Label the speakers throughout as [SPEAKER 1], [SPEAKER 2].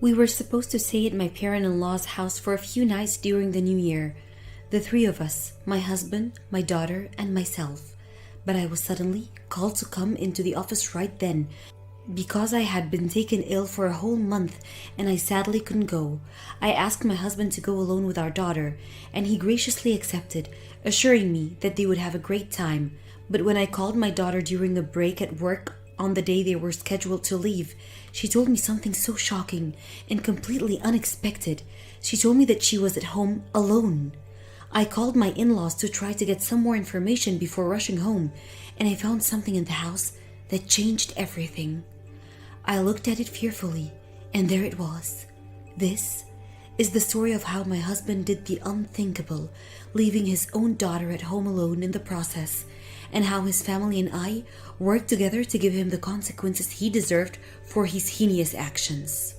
[SPEAKER 1] We were supposed to stay at my parent-in-law's house for a few nights during the new year. The three of us, my husband, my daughter, and myself. But I was suddenly called to come into the office right then because I had been taken ill for a whole month and I sadly couldn't go. I asked my husband to go alone with our daughter, and he graciously accepted, assuring me that they would have a great time. But when I called my daughter during a break at work on the day they were scheduled to leave, she told me something so shocking and completely unexpected. She told me that she was at home alone. I called my in-laws to try to get some more information before rushing home, and I found something in the house that changed everything. I looked at it fearfully, and there it was. This is the story of how my husband did the unthinkable, leaving his own daughter at home alone in the process, and how his family and I worked together to give him the consequences he deserved for his heinous actions.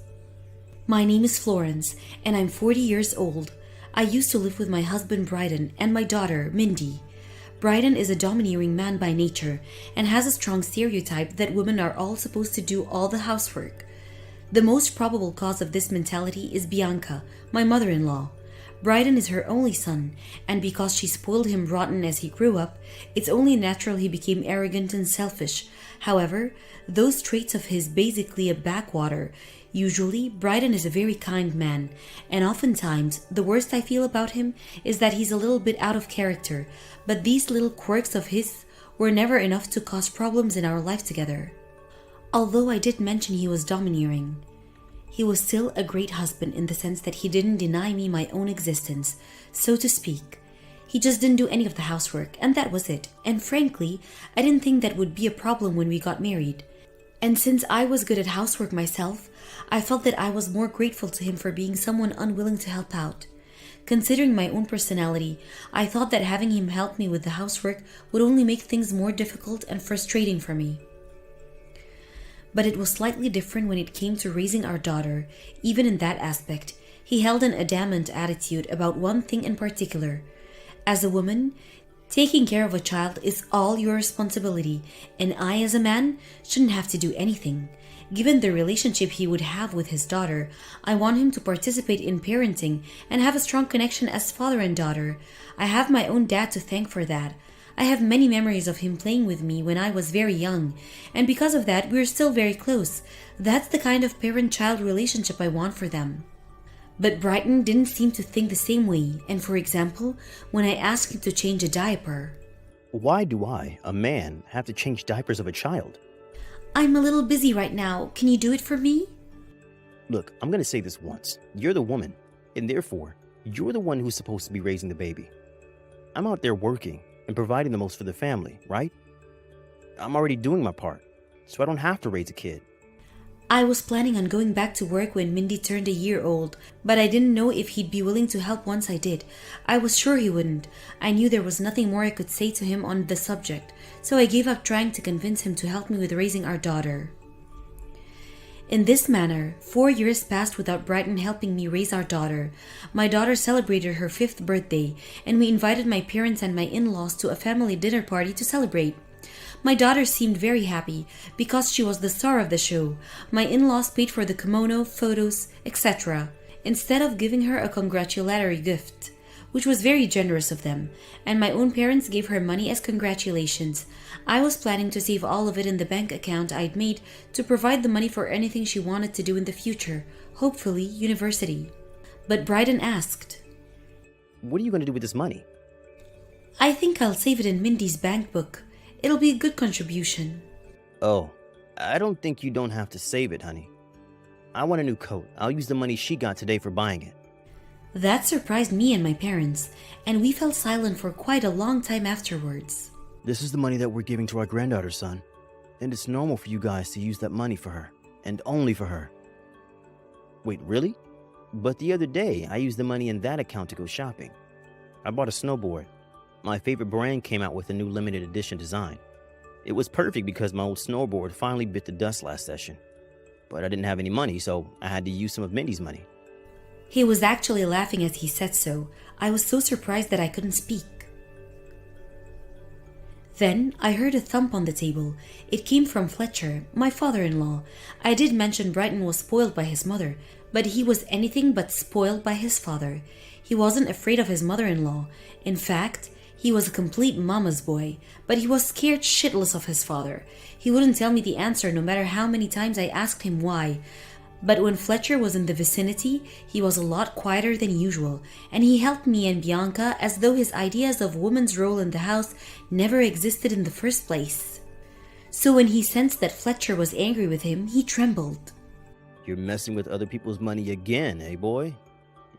[SPEAKER 1] My name is Florence, and I'm 40 years old. I used to live with my husband Bryden and my daughter Mindy. Bryden is a domineering man by nature and has a strong stereotype that women are all supposed to do all the housework. The most probable cause of this mentality is Bianca, my mother-in-law. Bryden is her only son, and because she spoiled him rotten as he grew up, it's only natural he became arrogant and selfish. However, those traits of his basically a backwater. Usually, Bryden is a very kind man, and oftentimes, the worst I feel about him is that he's a little bit out of character, but these little quirks of his were never enough to cause problems in our life together. Although I did mention he was domineering, he was still a great husband in the sense that he didn't deny me my own existence, so to speak. He just didn't do any of the housework, and that was it. And frankly, I didn't think that would be a problem when we got married. And since I was good at housework myself, I felt that I was more grateful to him for being someone unwilling to help out. Considering my own personality, I thought that having him help me with the housework would only make things more difficult and frustrating for me. But it was slightly different when it came to raising our daughter. Even in that aspect, he held an adamant attitude about one thing in particular. As a woman, taking care of a child is all your responsibility, and I, as a man, shouldn't have to do anything. Given the relationship he would have with his daughter, I want him to participate in parenting and have a strong connection as father and daughter. I have my own dad to thank for that. I have many memories of him playing with me when I was very young, and because of that, we're still very close. That's the kind of parent-child relationship I want for them. But Brighton didn't seem to think the same way, and for example, when I asked him to change a diaper.
[SPEAKER 2] Why do I, a man, have to change diapers of a child?
[SPEAKER 1] I'm a little busy right now. Can you do it for me?
[SPEAKER 2] Look, I'm gonna say this once. You're the woman, and therefore, you're the one who's supposed to be raising the baby. I'm out there working and providing the most for the family, right? I'm already doing my part, so I don't have to raise a kid.
[SPEAKER 1] I was planning on going back to work when Mindy turned a year old, but I didn't know if he'd be willing to help once I did. I was sure he wouldn't. I knew there was nothing more I could say to him on the subject, so I gave up trying to convince him to help me with raising our daughter. In this manner, 4 years passed without Brighton helping me raise our daughter. My daughter celebrated her 5th birthday, and we invited my parents and my in-laws to a family dinner party to celebrate. My daughter seemed very happy because she was the star of the show. My in-laws paid for the kimono, photos, etc., instead of giving her a congratulatory gift, which was very generous of them, and my own parents gave her money as congratulations. I was planning to save all of it in the bank account I'd made to provide the money for anything she wanted to do in the future, hopefully university. But Bryden asked,
[SPEAKER 2] What are you going to do with this money?
[SPEAKER 1] I think I'll save it in Mindy's bank book. It'll be a good contribution.
[SPEAKER 2] Oh, I don't think you don't have to save it, honey. I want a new coat. I'll use the money she got today for buying it.
[SPEAKER 1] That surprised me and my parents, and we fell silent for quite a long time afterwards.
[SPEAKER 2] This is the money that we're giving to our granddaughter, son. And it's normal for you guys to use that money for her, and only for her. Wait, really? But the other day, I used the money in that account to go shopping. I bought a snowboard. My favorite brand came out with a new limited edition design. It was perfect because my old snowboard finally bit the dust last session. But I didn't have any money, so I had to use some of Mindy's money.
[SPEAKER 1] He was actually laughing as he said so. I was so surprised that I couldn't speak. Then I heard a thump on the table. It came from Fletcher, my father-in-law. I did mention Brighton was spoiled by his mother, but he was anything but spoiled by his father. He wasn't afraid of his mother-in-law. In fact, he was a complete mama's boy, but he was scared shitless of his father. He wouldn't tell me the answer no matter how many times I asked him why. But when Fletcher was in the vicinity, he was a lot quieter than usual, and he helped me and Bianca as though his ideas of woman's role in the house never existed in the first place. So when he sensed that Fletcher was angry with him, he trembled.
[SPEAKER 2] You're messing with other people's money again, eh, boy?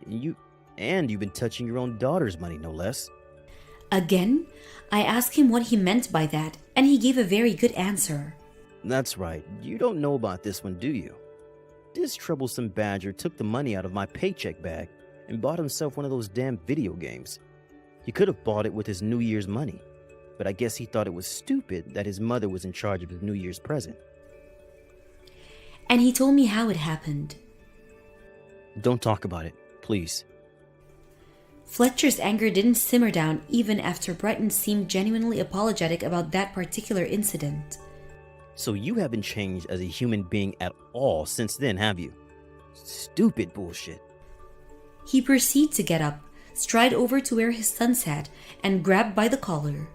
[SPEAKER 2] You've been touching your own daughter's money, no less.
[SPEAKER 1] Again? I asked him what he meant by that, and he gave a very good answer.
[SPEAKER 2] That's right. You don't know about this one, do you? This troublesome badger took the money out of my paycheck bag and bought himself one of those damn video games. He could have bought it with his New Year's money, but I guess he thought it was stupid that his mother was in charge of his New Year's present.
[SPEAKER 1] And he told me how it happened.
[SPEAKER 2] Don't talk about it, please.
[SPEAKER 1] Fletcher's anger didn't simmer down even after Brighton seemed genuinely apologetic about that particular incident.
[SPEAKER 2] So you haven't changed as a human being at all since then, have you? Stupid bullshit.
[SPEAKER 1] He proceeded to get up, stride over to where his son sat, and grabbed by the collar.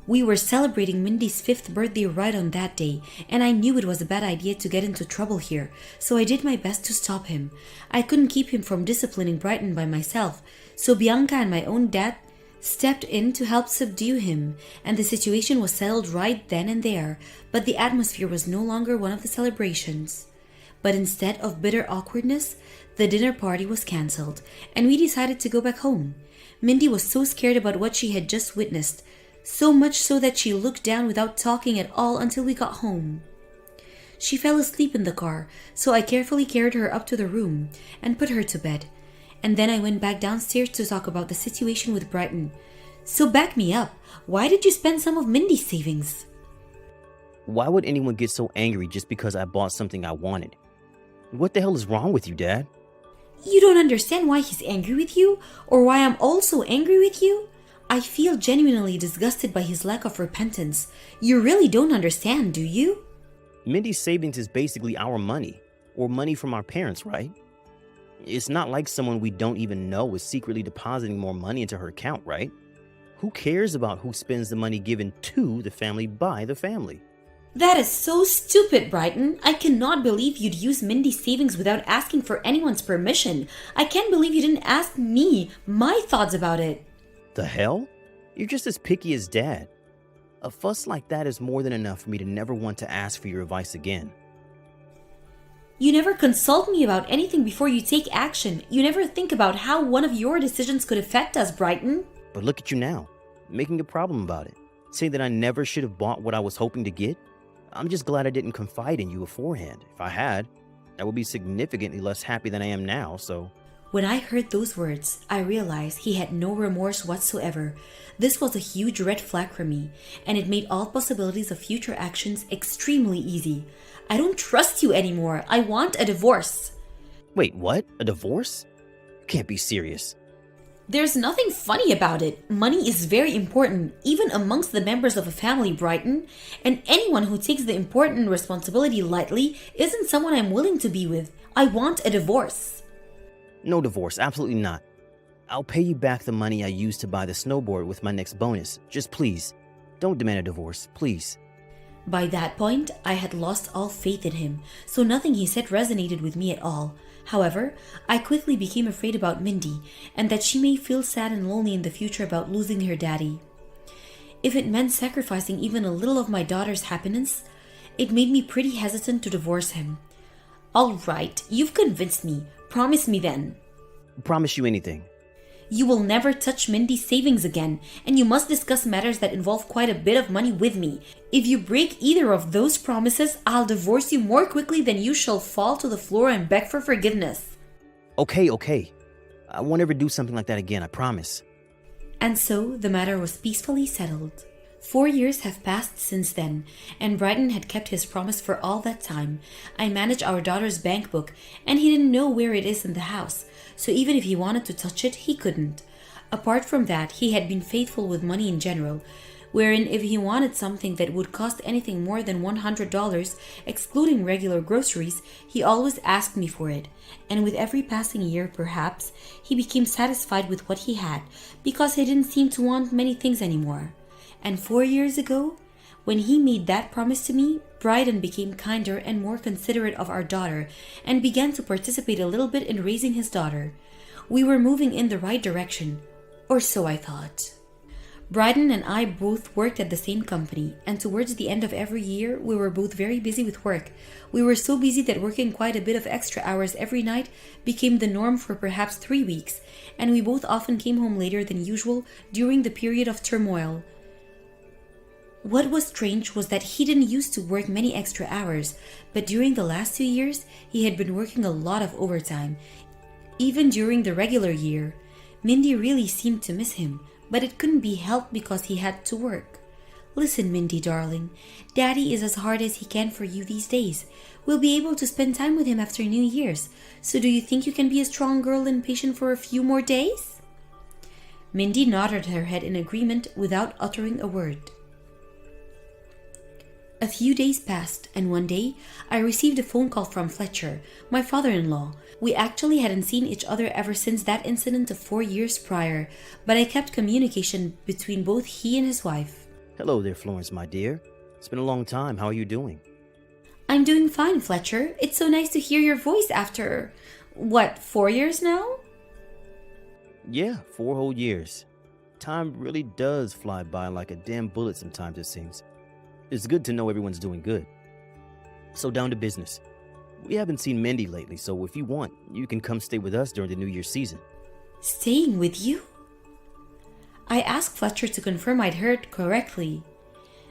[SPEAKER 1] We were celebrating Mindy's 5th birthday right on that day, and I knew it was a bad idea to get into trouble here, so I did my best to stop him. I couldn't keep him from disciplining Brighton by myself, so Bianca and my own dad stepped in to help subdue him, and the situation was settled right then and there, but the atmosphere was no longer one of the celebrations. But instead of bitter awkwardness, the dinner party was cancelled, and we decided to go back home. Mindy was so scared about what she had just witnessed, so much so that she looked down without talking at all until we got home. She fell asleep in the car, so I carefully carried her up to the room and put her to bed. And then I went back downstairs to talk about the situation with Brighton. So back me up. Why did you spend some of Mindy's savings?
[SPEAKER 2] Why would anyone get so angry just because I bought something I wanted? What the hell is wrong with you, Dad?
[SPEAKER 1] You don't understand why he's angry with you, or why I'm also angry with you? I feel genuinely disgusted by his lack of repentance. You really don't understand, do you?
[SPEAKER 2] Mindy's savings is basically our money, or money from our parents, right? It's not like someone we don't even know is secretly depositing more money into her account, right? Who cares about who spends the money given to the family by the family?
[SPEAKER 1] That is so stupid, Brighton. I cannot believe you'd use Mindy's savings without asking for anyone's permission. I can't believe you didn't ask me my thoughts about it.
[SPEAKER 2] The hell? You're just as picky as Dad. A fuss like that is more than enough for me to never want to ask for your advice again.
[SPEAKER 1] You never consult me about anything before you take action. You never think about how one of your decisions could affect us, Brighton.
[SPEAKER 2] But look at you now, making a problem about it. Saying that I never should have bought what I was hoping to get. I'm just glad I didn't confide in you beforehand. If I had, I would be significantly less happy than I am now, so...
[SPEAKER 1] When I heard those words, I realized he had no remorse whatsoever. This was a huge red flag for me, and it made all possibilities of future actions extremely easy. I don't trust you anymore. I want a divorce.
[SPEAKER 2] Wait, what? A divorce? You can't be serious.
[SPEAKER 1] There's nothing funny about it. Money is very important, even amongst the members of a family, Brighton. And anyone who takes the important responsibility lightly isn't someone I'm willing to be with. I want a divorce.
[SPEAKER 2] No divorce, absolutely not. I'll pay you back the money I used to buy the snowboard with my next bonus. Just please, don't demand a divorce, please.
[SPEAKER 1] By that point, I had lost all faith in him, so nothing he said resonated with me at all. However, I quickly became afraid about Mindy, and that she may feel sad and lonely in the future about losing her daddy. If it meant sacrificing even a little of my daughter's happiness, it made me pretty hesitant to divorce him. All right, you've convinced me. Promise me then.
[SPEAKER 2] Promise you anything.
[SPEAKER 1] You will never touch Mindy's savings again, and you must discuss matters that involve quite a bit of money with me. If you break either of those promises, I'll divorce you more quickly than you shall fall to the floor and beg for forgiveness.
[SPEAKER 2] Okay. I won't ever do something like that again, I promise.
[SPEAKER 1] And so the matter was peacefully settled. 4 years have passed since then, and Brighton had kept his promise for all that time. I manage our daughter's bank book, and he didn't know where it is in the house, so even if he wanted to touch it, he couldn't. Apart from that, he had been faithful with money in general. wherein if he wanted something that would cost anything more than $100, excluding regular groceries, he always asked me for it. And with every passing year, perhaps, he became satisfied with what he had, because he didn't seem to want many things anymore. And 4 years ago, when he made that promise to me, Bryden became kinder and more considerate of our daughter and began to participate a little bit in raising his daughter. We were moving in the right direction, or so I thought. Bryden and I both worked at the same company, and towards the end of every year, we were both very busy with work. We were so busy that working quite a bit of extra hours every night became the norm for perhaps 3 weeks, and we both often came home later than usual during the period of turmoil. What was strange was that he didn't used to work many extra hours, but during the last 2 years, he had been working a lot of overtime. Even during the regular year, Mindy really seemed to miss him, but it couldn't be helped because he had to work. Listen, Mindy, darling, Daddy is as hard as he can for you these days. We'll be able to spend time with him after New Year's, so do you think you can be a strong girl and patient for a few more days? Mindy nodded her head in agreement without uttering a word. A few days passed, and one day I received a phone call from Fletcher, my father-in-law. We actually hadn't seen each other ever since that incident of 4 years prior, but I kept communication between both he and his wife.
[SPEAKER 2] Hello there, Florence, my dear. It's been a long time. How are you doing?
[SPEAKER 1] I'm doing fine, Fletcher. It's so nice to hear your voice after, 4 years now?
[SPEAKER 2] Yeah, 4 whole years. Time really does fly by like a damn bullet sometimes, it seems. It's good to know everyone's doing good. So down to business. We haven't seen Mindy lately, so if you want, you can come stay with us during the New Year's season.
[SPEAKER 1] Staying with you? I asked Fletcher to confirm I'd heard correctly.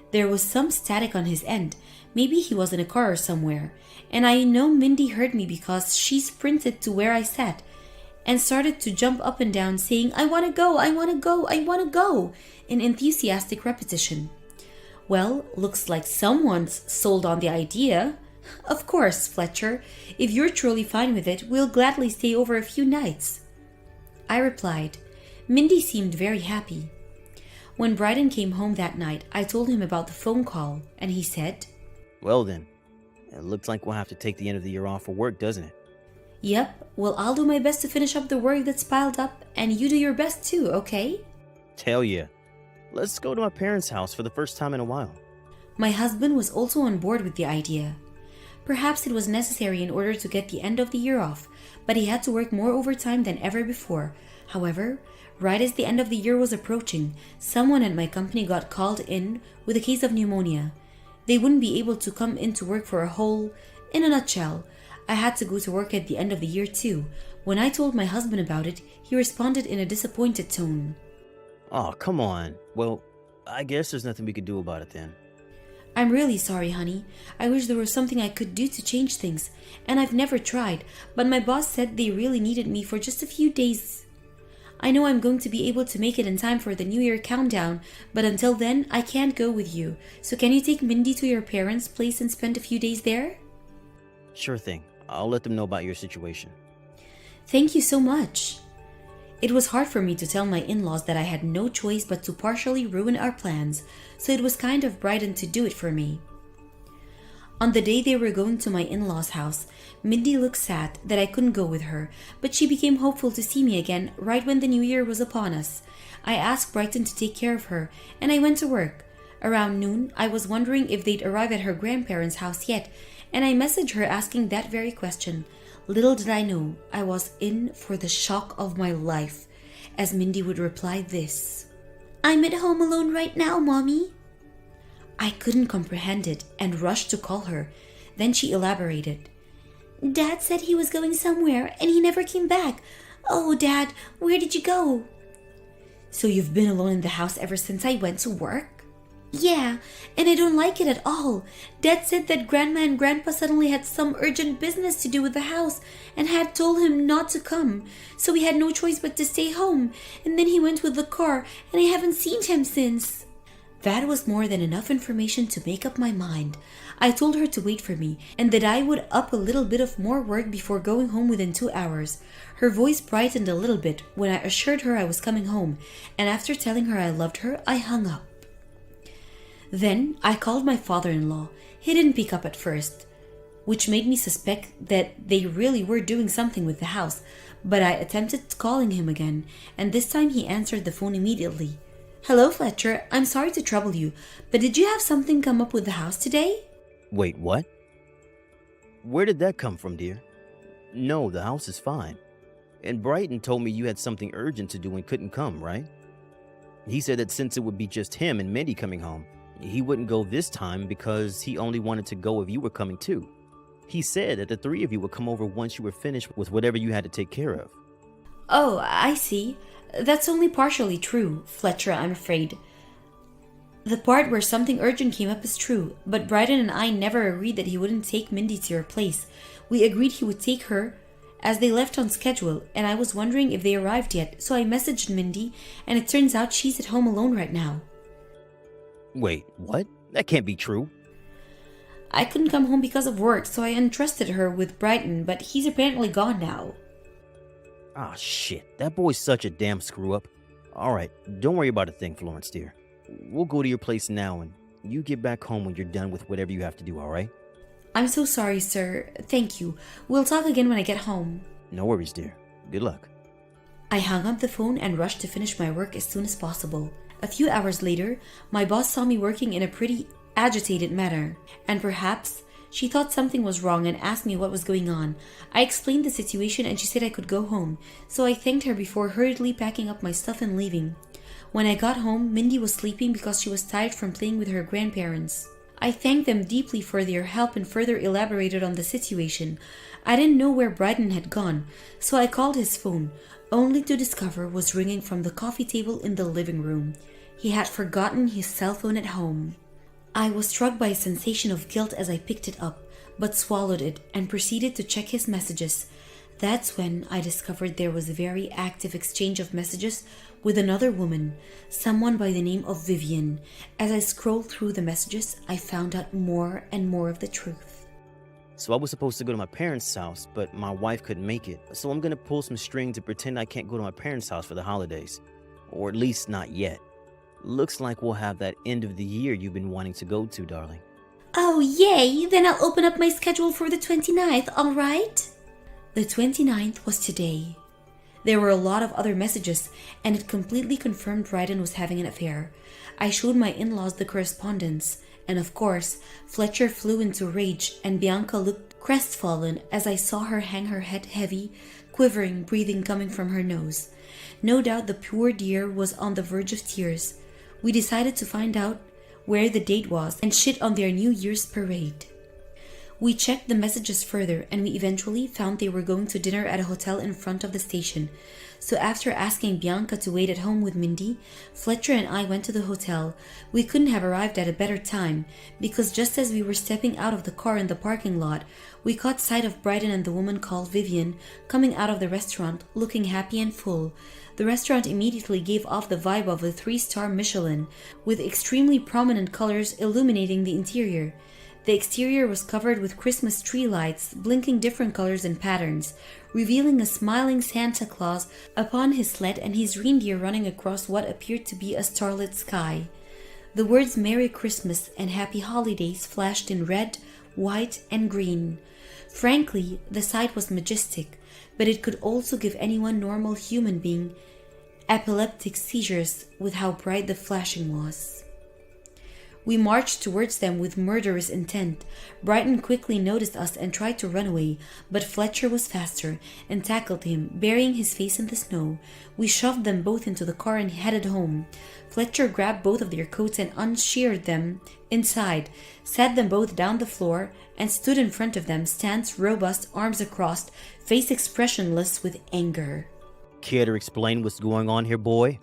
[SPEAKER 1] There was some static on his end. Maybe he was in a car or somewhere. And I know Mindy heard me because she sprinted to where I sat and started to jump up and down saying, "I want to go, I want to go, I want to go," in enthusiastic repetition. Well, looks like someone's sold on the idea. Of course, Fletcher, if you're truly fine with it, we'll gladly stay over a few nights. I replied. Mindy seemed very happy. When Bryden came home that night, I told him about the phone call, and he said,
[SPEAKER 2] Well then, it looks like we'll have to take the end of the year off for work, doesn't it?
[SPEAKER 1] Yep, well, I'll do my best to finish up the work that's piled up, and you do your best too, okay?
[SPEAKER 2] Tell ya. Let's go to my parents' house for the first time in a while.
[SPEAKER 1] My husband was also on board with the idea. Perhaps it was necessary in order to get the end of the year off, but he had to work more overtime than ever before. However, right as the end of the year was approaching, someone at my company got called in with a case of pneumonia. They wouldn't be able to come into work for a whole... In a nutshell, I had to go to work at the end of the year too. When I told my husband about it, he responded in a disappointed tone.
[SPEAKER 2] Oh, come on. Well, I guess there's nothing we could do about it then.
[SPEAKER 1] I'm really sorry, honey. I wish there was something I could do to change things, and I've never tried, but my boss said they really needed me for just a few days. I know I'm going to be able to make it in time for the New Year countdown, but until then, I can't go with you. So can you take Mindy to your parents' place and spend a few days there?
[SPEAKER 2] Sure thing. I'll let them know about your situation.
[SPEAKER 1] Thank you so much. It was hard for me to tell my in-laws that I had no choice but to partially ruin our plans, so it was kind of Bryden to do it for me. On the day they were going to my in-laws' house, Mindy looked sad that I couldn't go with her, but she became hopeful to see me again right when the new year was upon us. I asked Bryden to take care of her, and I went to work. Around noon, I was wondering if they'd arrive at her grandparents' house yet, and I messaged her asking that very question. Little did I know, I was in for the shock of my life, as Mindy would reply this. I'm at home alone right now, Mommy. I couldn't comprehend it and rushed to call her. Then she elaborated. Dad said he was going somewhere and he never came back. Oh, Dad, where did you go? So you've been alone in the house ever since I went to work? Yeah, and I don't like it at all. Dad said that Grandma and Grandpa suddenly had some urgent business to do with the house and had told him not to come, so we had no choice but to stay home, and then he went with the car and I haven't seen him since. That was more than enough information to make up my mind. I told her to wait for me and that I would up a little bit of more work before going home within 2 hours. Her voice brightened a little bit when I assured her I was coming home, and after telling her I loved her, I hung up. Then I called my father-in-law. He didn't pick up at first, which made me suspect that they really were doing something with the house, but I attempted calling him again, and this time he answered the phone immediately. "Hello, Fletcher. I'm sorry to trouble you, but did you have something come up with the house today?"
[SPEAKER 2] Wait, what? Where did that come from, dear? No, the house is fine. And Brighton told me you had something urgent to do and couldn't come, right? He said that since it would be just him and Mindy coming home, he wouldn't go this time because he only wanted to go if you were coming too. He said that the three of you would come over once you were finished with whatever you had to take care of.
[SPEAKER 1] Oh, I see. That's only partially true, Fletcher, I'm afraid. The part where something urgent came up is true, but Brighton and I never agreed that he wouldn't take Mindy to your place. We agreed he would take her as they left on schedule, and I was wondering if they arrived yet, so I messaged Mindy, and it turns out she's at home alone right now.
[SPEAKER 2] Wait, what? That can't be true.
[SPEAKER 1] I couldn't come home because of work, so I entrusted her with Brighton, but he's apparently gone now.
[SPEAKER 2] Ah, shit. That boy's such a damn screw-up. Alright, don't worry about a thing, Florence, dear. We'll go to your place now, and you get back home when you're done with whatever you have to do, alright?
[SPEAKER 1] I'm so sorry, sir. Thank you. We'll talk again when I get home.
[SPEAKER 2] No worries, dear. Good luck.
[SPEAKER 1] I hung up the phone and rushed to finish my work as soon as possible. A few hours later, my boss saw me working in a pretty agitated manner, and perhaps she thought something was wrong and asked me what was going on. I explained the situation and she said I could go home, so I thanked her before hurriedly packing up my stuff and leaving. When I got home, Mindy was sleeping because she was tired from playing with her grandparents. I thanked them deeply for their help and further elaborated on the situation. I didn't know where Brighton had gone, so I called his phone, only to discover it was ringing from the coffee table in the living room. He had forgotten his cell phone at home. I was struck by a sensation of guilt as I picked it up, but swallowed it and proceeded to check his messages. That's when I discovered there was a very active exchange of messages with another woman, someone by the name of Vivian. As I scrolled through the messages, I found out more and more of the truth.
[SPEAKER 2] So I was supposed to go to my parents' house, but my wife couldn't make it. So I'm gonna pull some string to pretend I can't go to my parents' house for the holidays. Or at least not yet. Looks like we'll have that end of the year you've been wanting to go to, darling.
[SPEAKER 1] Oh, yay! Then I'll open up my schedule for the 29th, alright? The 29th was today. There were a lot of other messages, and it completely confirmed Brighton was having an affair. I showed my in-laws the correspondence, and of course, Fletcher flew into rage, and Bianca looked crestfallen as I saw her hang her head heavy, quivering, breathing coming from her nose. No doubt the poor dear was on the verge of tears. We decided to find out where the date was and shit on their New Year's parade. We checked the messages further and we eventually found they were going to dinner at a hotel in front of the station. So after asking Bianca to wait at home with Mindy, Fletcher and I went to the hotel. We couldn't have arrived at a better time because just as we were stepping out of the car in the parking lot, we caught sight of Brighton and the woman called Vivian coming out of the restaurant looking happy and full. The restaurant immediately gave off the vibe of a 3-star Michelin, with extremely prominent colors illuminating the interior. The exterior was covered with Christmas tree lights, blinking different colors and patterns, revealing a smiling Santa Claus upon his sled and his reindeer running across what appeared to be a starlit sky. The words Merry Christmas and Happy Holidays flashed in red, white, and green. Frankly, the sight was majestic, but it could also give anyone normal human being epileptic seizures with how bright the flashing was. We marched towards them with murderous intent. Brighton quickly noticed us and tried to run away, but Fletcher was faster and tackled him, burying his face in the snow. We shoved them both into the car and headed home. Fletcher grabbed both of their coats and unsheared them inside, sat them both down the floor, and stood in front of them, stance robust, arms across, face expressionless with anger.
[SPEAKER 2] Care to explain what's going on here, boy?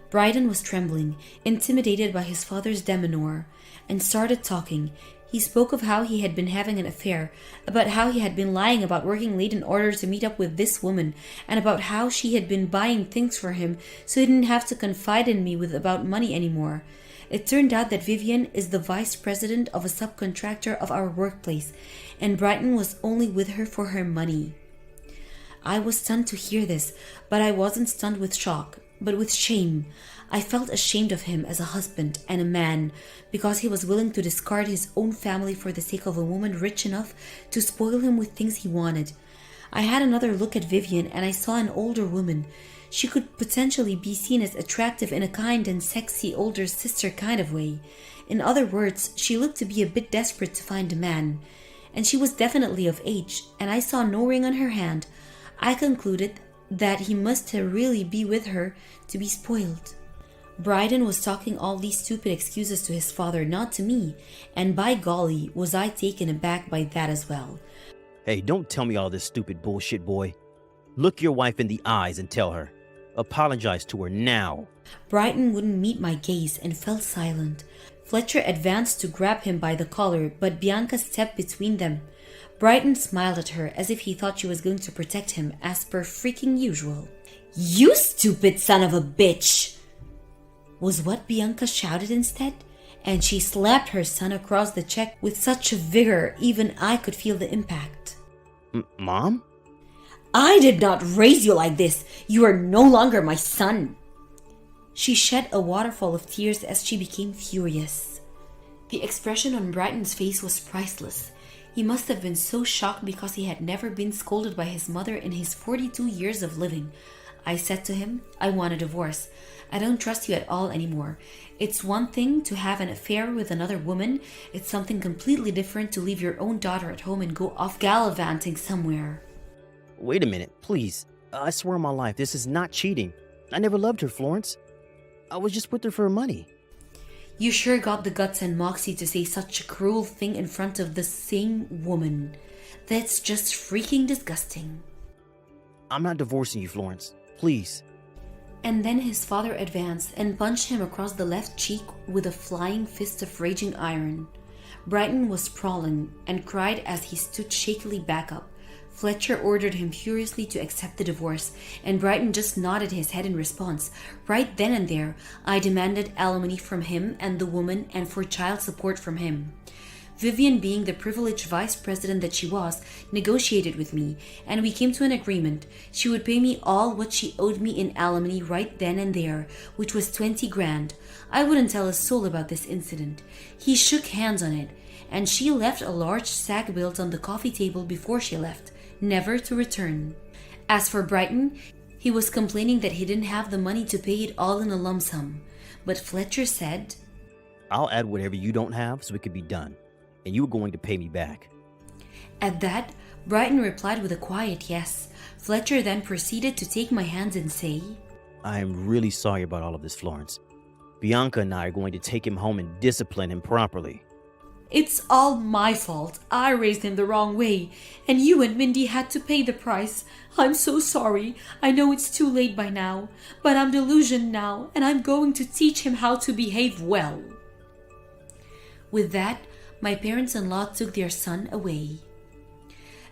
[SPEAKER 1] Brighton was trembling, intimidated by his father's demeanor, and started talking. He spoke of how he had been having an affair, about how he had been lying about working late in order to meet up with this woman, and about how she had been buying things for him so he didn't have to confide in me about money anymore. It turned out that Vivian is the vice president of a subcontractor of our workplace, and Brighton was only with her for her money. I was stunned to hear this, but I wasn't stunned with shock. but with shame. I felt ashamed of him as a husband and a man because he was willing to discard his own family for the sake of a woman rich enough to spoil him with things he wanted. I had another look at Vivian and I saw an older woman. She could potentially be seen as attractive in a kind and sexy older sister kind of way. In other words, she looked to be a bit desperate to find a man. And she was definitely of age, and I saw no ring on her hand. I concluded that he must really be with her to be spoiled. Bryden was talking all these stupid excuses to his father, not to me, and by golly, was I taken aback by that as well.
[SPEAKER 2] Hey, don't tell me all this stupid bullshit, boy. Look your wife in the eyes and tell her. Apologize to her now.
[SPEAKER 1] Bryden wouldn't meet my gaze and fell silent. Fletcher advanced to grab him by the collar, but Bianca stepped between them. Bryden smiled at her as if he thought she was going to protect him, as per freaking usual. "You stupid son of a bitch!" was what Bianca shouted instead, and she slapped her son across the cheek with such vigor even I could feel the impact.
[SPEAKER 2] Mom?
[SPEAKER 1] "I did not raise you like this. You are no longer my son." She shed a waterfall of tears as she became furious. The expression on Bryden's face was priceless. He must have been so shocked because he had never been scolded by his mother in his 42 years of living. I said to him, "I want a divorce. I don't trust you at all anymore. It's one thing to have an affair with another woman. It's something completely different to leave your own daughter at home and go off gallivanting somewhere."
[SPEAKER 2] Wait a minute, please. I swear on my life, this is not cheating. I never loved her, Florence. I was just with her for her money.
[SPEAKER 1] You sure got the guts and moxie to say such a cruel thing in front of the same woman. That's just freaking disgusting.
[SPEAKER 2] I'm not divorcing you, Florence. Please.
[SPEAKER 1] And then his father advanced and punched him across the left cheek with a flying fist of raging iron. Bryden was sprawling and cried as he stood shakily back up. Fletcher ordered him furiously to accept the divorce, and Bryden just nodded his head in response. Right then and there, I demanded alimony from him and the woman and for child support from him. Vivian, being the privileged vice president that she was, negotiated with me, and we came to an agreement. She would pay me all what she owed me in alimony right then and there, which was 20 grand. I wouldn't tell a soul about this incident. He shook hands on it, and she left a large sack bills on the coffee table before she left, never to return. As for Bryden, he was complaining that he didn't have the money to pay it all in a lump sum. But Fletcher said,
[SPEAKER 2] "I'll add whatever you don't have so it can be done. And you were going to pay me back."
[SPEAKER 1] At that, Bryden replied with a quiet yes. Fletcher then proceeded to take my hands and say,
[SPEAKER 2] "I am really sorry about all of this, Florence. Bianca and I are going to take him home and discipline him properly."
[SPEAKER 1] "It's all my fault. I raised him the wrong way, and you and Mindy had to pay the price. I'm so sorry. I know it's too late by now, but I'm delusioned now, and I'm going to teach him how to behave well." With that, my parents-in-law took their son away.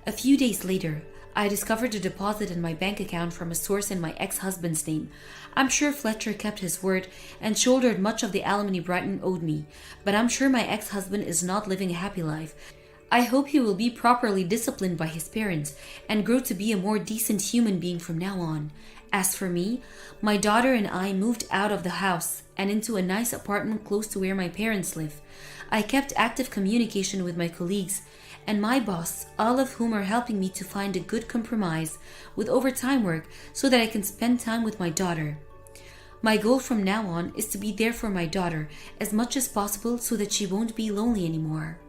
[SPEAKER 1] A few days later, I discovered a deposit in my bank account from a source in my ex-husband's name. I'm sure Fletcher kept his word and shouldered much of the alimony Bryden owed me, but I'm sure my ex-husband is not living a happy life. I hope he will be properly disciplined by his parents and grow to be a more decent human being from now on. As for me, my daughter and I moved out of the house and into a nice apartment close to where my parents live. I kept active communication with my colleagues and my boss, all of whom are helping me to find a good compromise with overtime work so that I can spend time with my daughter. My goal from now on is to be there for my daughter as much as possible so that she won't be lonely anymore.